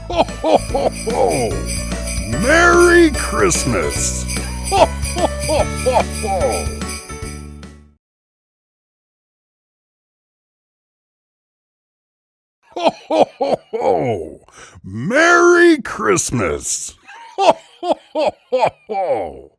Ho, ho, ho, ho! Merry Christmas! Ho, ho, ho, ho, ho! Ho, ho, ho, ho! Merry Christmas! Ho, ho, ho, ho, ho!